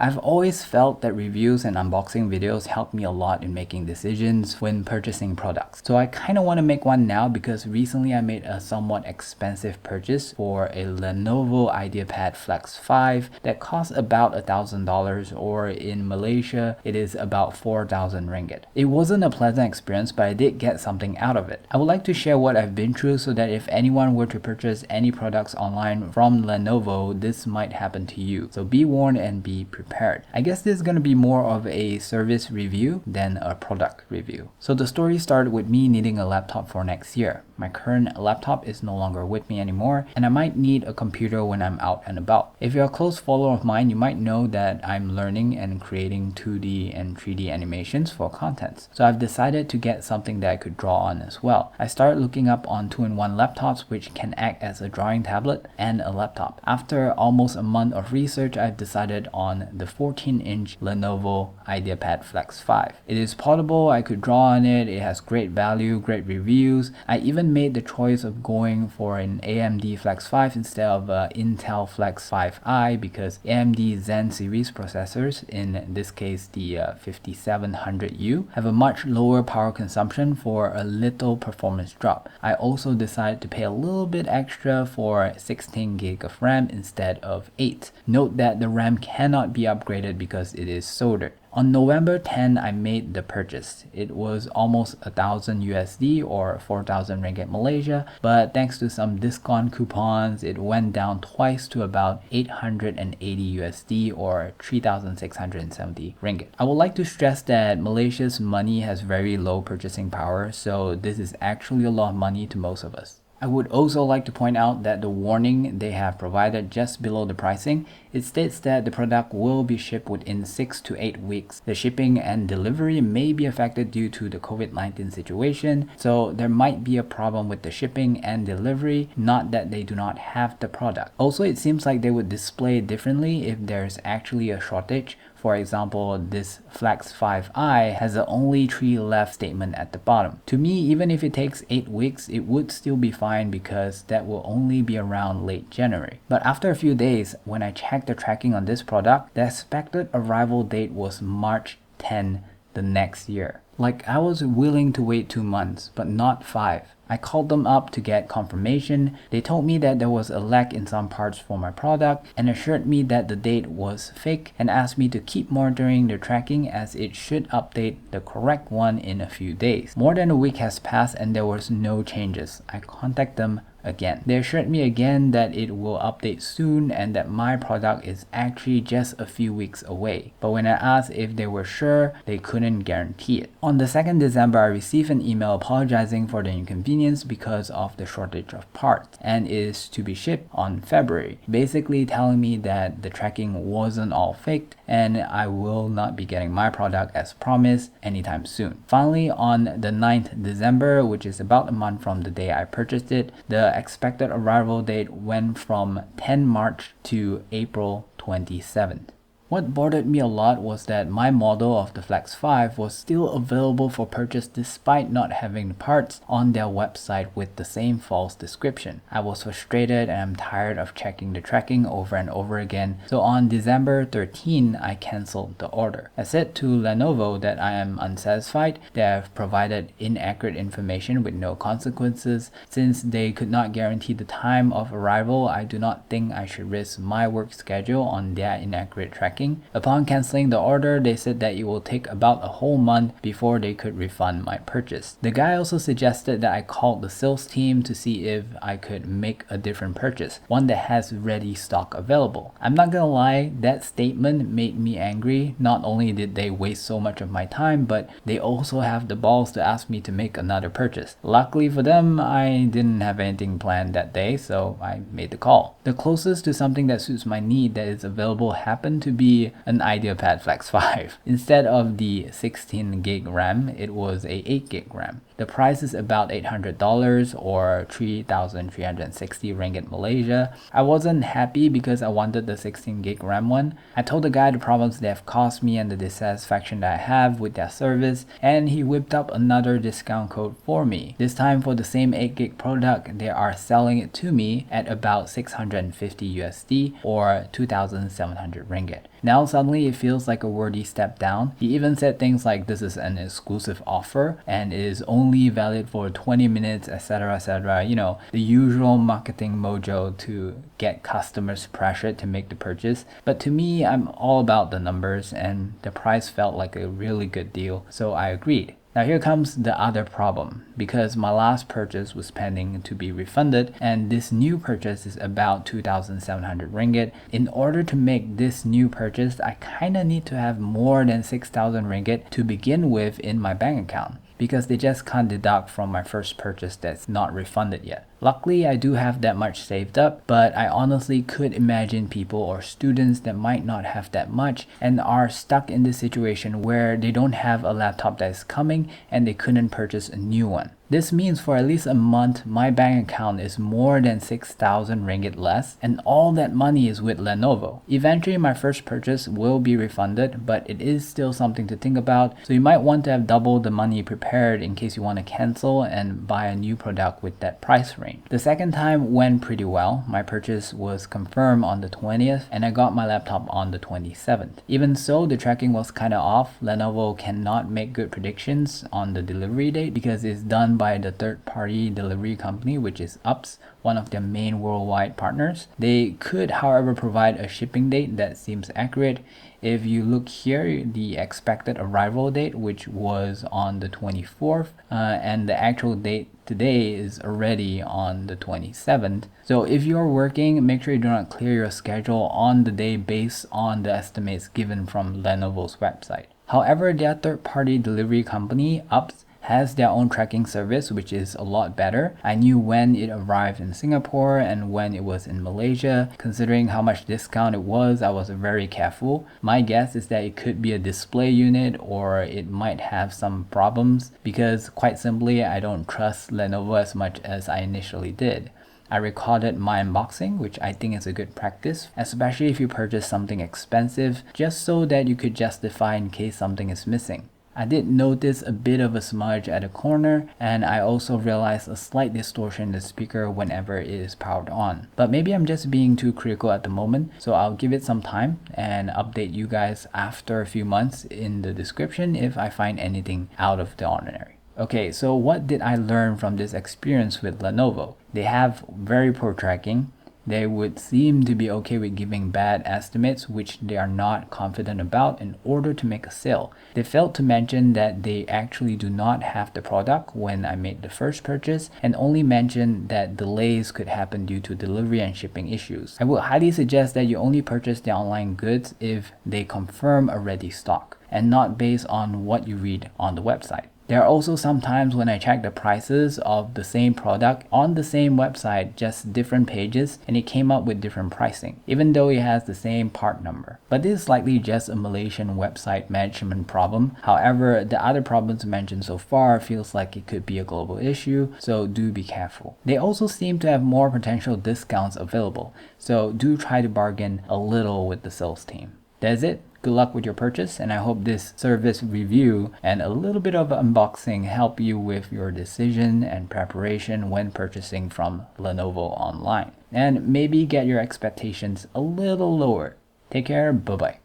I've always felt that reviews and unboxing videos help me a lot in making decisions when purchasing products. So I kind of want to make one now because recently I made a somewhat expensive purchase for a LENOVO IdeaPad Flex 5 that costs about $1,000, or in Malaysia it is about 4,000 ringgit. It wasn't a pleasant experience, but I did get something out of it. I would like to share what I've been through so that if anyone were to purchase any products online from LENOVO, this might happen to you. So be warned and be prepared. I guess this is going to be more of a service review than a product review. So the story started with me needing a laptop for next year. My current laptop is no longer with me anymore, and I might need a computer when I'm out and about. If you're a close follower of mine, you might know that I'm learning and creating 2D and 3D animations for contents. So I've decided to get something that I could draw on as well. I started looking up on 2-in-1 laptops which can act as a drawing tablet and a laptop. After almost a month of research, I've decided on the 14-inch LENOVO IdeaPad Flex 5. It is portable, I could draw on it, it has great value, great reviews. I even made the choice of going for an AMD Flex 5 instead of Intel Flex 5i because AMD Zen series processors, in this case the 5700U, have a much lower power consumption for a little performance drop. I also decided to pay a little bit extra for 16 gig of RAM instead of 8. Note that the RAM cannot be upgraded because it is soldered. On November 10, I made the purchase. It was almost 1,000 USD or 4,000 ringgit Malaysia, but thanks to some discount coupons, it went down twice to about 880 USD or 3,670 ringgit. I would like to stress that Malaysia's money has very low purchasing power, so this is actually a lot of money to most of us. I would also like to point out that the warning they have provided just below the pricing, it states that the product will be shipped within 6 to 8 weeks. The shipping and delivery may be affected due to the COVID-19 situation, so there might be a problem with the shipping and delivery, not that they do not have the product. Also, it seems like they would display it differently if there's actually a shortage. For example, this Flex 5i has the only 3 left statement at the bottom. To me, even if it takes 8 weeks, it would still be fine because that will only be around late January. But after a few days, when I checked the tracking on this product, the expected arrival date was March 10 the next year. Like, I was willing to wait 2 months, but not 5. I called them up to get confirmation. They told me that there was a lag in some parts for my product and assured me that the date was fake and asked me to keep monitoring the tracking as it should update the correct one in a few days. More than a week has passed and there was no changes. I contacted them again. They assured me again that it will update soon and that my product is actually just a few weeks away. But when I asked if they were sure, they couldn't guarantee it. On the 2nd December, I received an email apologizing for the inconvenience because of the shortage of parts and is to be shipped on February, basically telling me that the tracking wasn't all faked and I will not be getting my product as promised anytime soon. Finally, on the 9th December, which is about a month from the day I purchased it, the expected arrival date went from 10 March to April 27th. What bothered me a lot was that my model of the Flex 5 was still available for purchase despite not having the parts on their website with the same false description. I was frustrated and I'm tired of checking the tracking over and over again, so on December 13, I cancelled the order. I said to LENOVO that I am unsatisfied. They have provided inaccurate information with no consequences. Since they could not guarantee the time of arrival, I do not think I should risk my work schedule on their inaccurate tracking. Upon cancelling the order, they said that it will take about a whole month before they could refund my purchase. The guy also suggested that I call the sales team to see if I could make a different purchase, one that has ready stock available. I'm not gonna lie, that statement made me angry. Not only did they waste so much of my time, but they also have the balls to ask me to make another purchase. Luckily for them, I didn't have anything planned that day, so I made the call. The closest to something that suits my need that is available happened to be an IdeaPad Flex 5. Instead of the 16 gig RAM, it was a 8 gig RAM. The price is about $800 or 3,360 ringgit Malaysia. I wasn't happy because I wanted the 16 gig RAM one. I told the guy the problems they have caused me and the dissatisfaction that I have with their service, and he whipped up another discount code for me. This time for the same 8 gig product, they are selling it to me at about 650 USD or 2,700 ringgit. Now suddenly it feels like a worthy step down. He even said things like this is an exclusive offer and it is only valid for 20 minutes, etc, etc. You know, the usual marketing mojo to get customers pressured to make the purchase. But to me, I'm all about the numbers and the price felt like a really good deal, so I agreed. Now here comes the other problem, because my last purchase was pending to be refunded and this new purchase is about 2,700 ringgit. In order to make this new purchase, I kinda need to have more than 6,000 ringgit to begin with in my bank account, because they just can't deduct from my first purchase that's not refunded yet. Luckily, I do have that much saved up, but I honestly could imagine people or students that might not have that much and are stuck in this situation where they don't have a laptop that is coming and they couldn't purchase a new one. This means for at least a month, my bank account is more than 6,000 ringgit less, and all that money is with Lenovo. Eventually, my first purchase will be refunded, but it is still something to think about, so you might want to have double the money prepared in case you want to cancel and buy a new product with that price range. The second time went pretty well. My purchase was confirmed on the 20th and I got my laptop on the 27th. Even so, the tracking was kinda off. Lenovo cannot make good predictions on the delivery date because it's done by the third-party delivery company, which is UPS, one of their main worldwide partners. They could, however, provide a shipping date that seems accurate. If you look here, the expected arrival date, which was on the 24th, and the actual date today is already on the 27th. So if you're working, make sure you do not clear your schedule on the day based on the estimates given from Lenovo's website. However, their third-party delivery company, UPS, has their own tracking service, which is a lot better. I knew when it arrived in Singapore and when it was in Malaysia. Considering how much discount it was, I was very careful. My guess is that it could be a display unit or it might have some problems because quite simply, I don't trust Lenovo as much as I initially did. I recorded my unboxing, which I think is a good practice, especially if you purchase something expensive, just so that you could justify in case something is missing. I did notice a bit of a smudge at the corner, and I also realized a slight distortion in the speaker whenever it is powered on. But maybe I'm just being too critical at the moment, so I'll give it some time and update you guys after a few months in the description if I find anything out of the ordinary. Okay, so what did I learn from this experience with Lenovo? They have very poor tracking. They would seem to be okay with giving bad estimates, which they are not confident about in order to make a sale. They failed to mention that they actually do not have the product when I made the first purchase, and only mentioned that delays could happen due to delivery and shipping issues. I would highly suggest that you only purchase their online goods if they confirm a ready stock, and not based on what you read on the website. There are also some times when I check the prices of the same product on the same website, just different pages, and it came up with different pricing, even though it has the same part number. But this is likely just a Malaysian website management problem. However, the other problems mentioned so far feels like it could be a global issue, so do be careful. They also seem to have more potential discounts available, so do try to bargain a little with the sales team. That's it. Good luck with your purchase, and I hope this service review and a little bit of unboxing help you with your decision and preparation when purchasing from Lenovo online. And maybe get your expectations a little lower. Take care, bye bye.